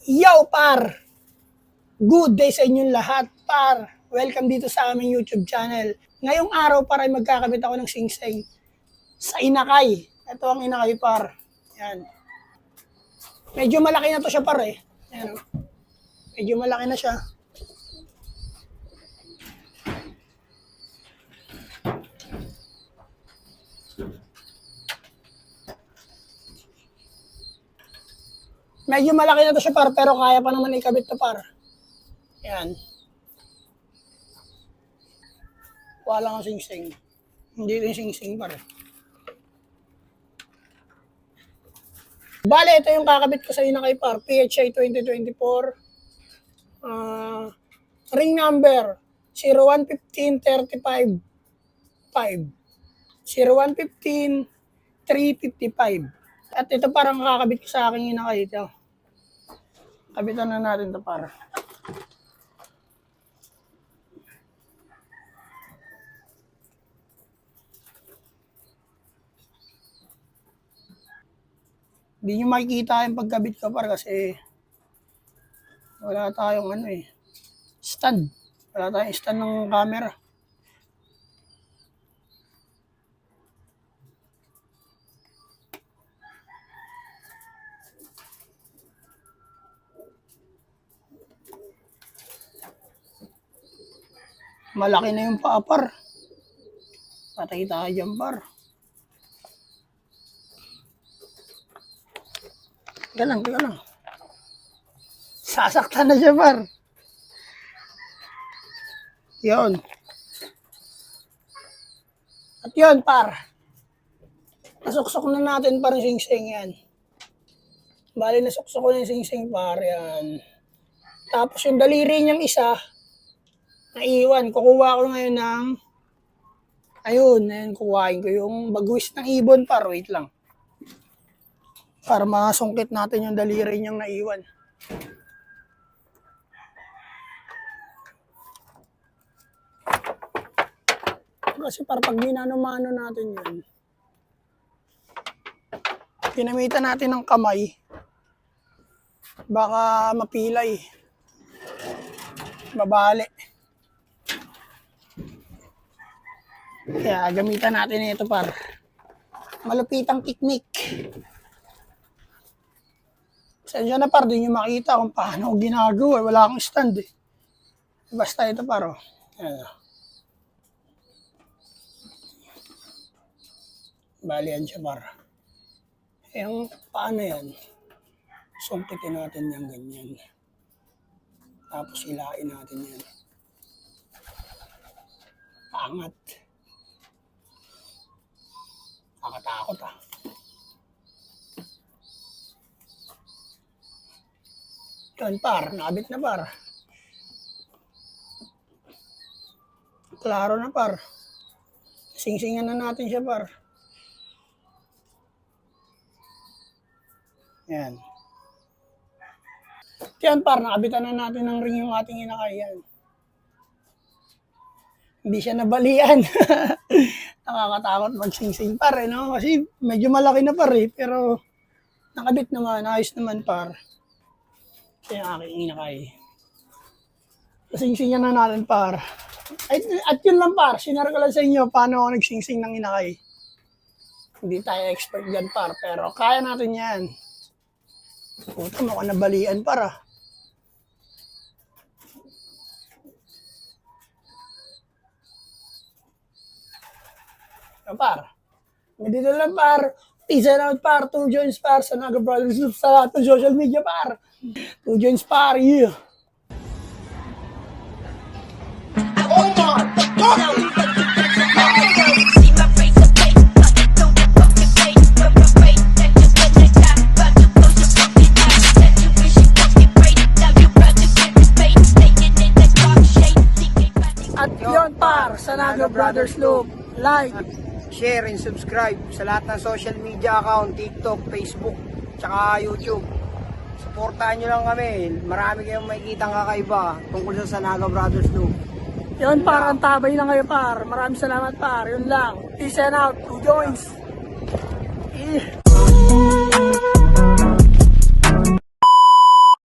Yo par! Good day sa inyong lahat par! Welcome dito sa aming YouTube channel. Ngayong araw par ay magkakabit ako ng singsing sa inakay. Ito ang inakay par. Yan. Medyo malaki na to siya par eh. Yan. Medyo malaki na siya. Medyo malaki na to siya par, pero kaya pa naman ikabit to par. Yan. Wala kang singsing. Hindi rin singsing par. Bale, ito yung kakabit ko sa inakay par. PHI 2024. Ring number 0115-35-5. 0115-355. At ito parang kakabit ko sa aking inakay ito. Kabitan na natin ito para. Hindi nyo makikita yung pagkabit ko par kasi wala tayong stand. Wala tayong stand ng camera. Malaki na yung paa par. Patay tayo dyan par. Galang. Sasaktan na siya par. Yun. At yun par. Nasuksok na natin par yung singsing yan. Bali nasuksok ko na yung singsing par yan. Tapos yung daliri niyang isa, naiwan. Kukuha ko ngayon ng ayun, kukuhain ko yung bagwis ng ibon par. Wait lang. Para masungkit natin yung daliri niyang naiwan. Kasi para pag ginano-mano natin yun, pinamitan natin ng kamay, baka mapilay, babali. Kaya gamitan natin ito par malupitang teknik. Sensya na par, di nyo makita kung paano ginagawa. Wala akong stand eh. Basta ito par oh. Ayan. Bali yan siya par. Yung paano yan? Sumpitin natin yan ganyan. Tapos ilain natin yan. Angat. Nakatakot ah. Yan par, nakabit na par. Klaro na par. Singsingan na natin siya par. Yan. Yan par, nakabitan na natin ng ring yung ating inakay yan. Hindi siya nabalian. Nakakatakot magsingsing par eh, no? Kasi medyo malaki na par eh, pero nakabit naman, ayos naman par. Kaya aking inakay. Singsingan na natin par. At yun lang par, sinara ko lang sa inyo paano ako nagsingsing ng inakay. Hindi tayo expert dyan par, pero kaya natin yan. Puta, mukhang nabalian par ah. Yan par. Dito lang par. Peace out par. 2 joints par. Sa Naga Brothers Loop sa lahat ng social media par. 2 joints par. Yeah. Oh my God! At yun par. Sa Naga Brothers Loop. Like. Share and subscribe sa lahat ng social media account, TikTok, Facebook, tsaka YouTube. Supportahan nyo lang kami. Marami kayong makikita kakaiba tungkol sa Naga Brothers Loop. Yun par, ang tabay na kayo par. Maraming salamat par. Yun lang. Peace and out. 2 joints.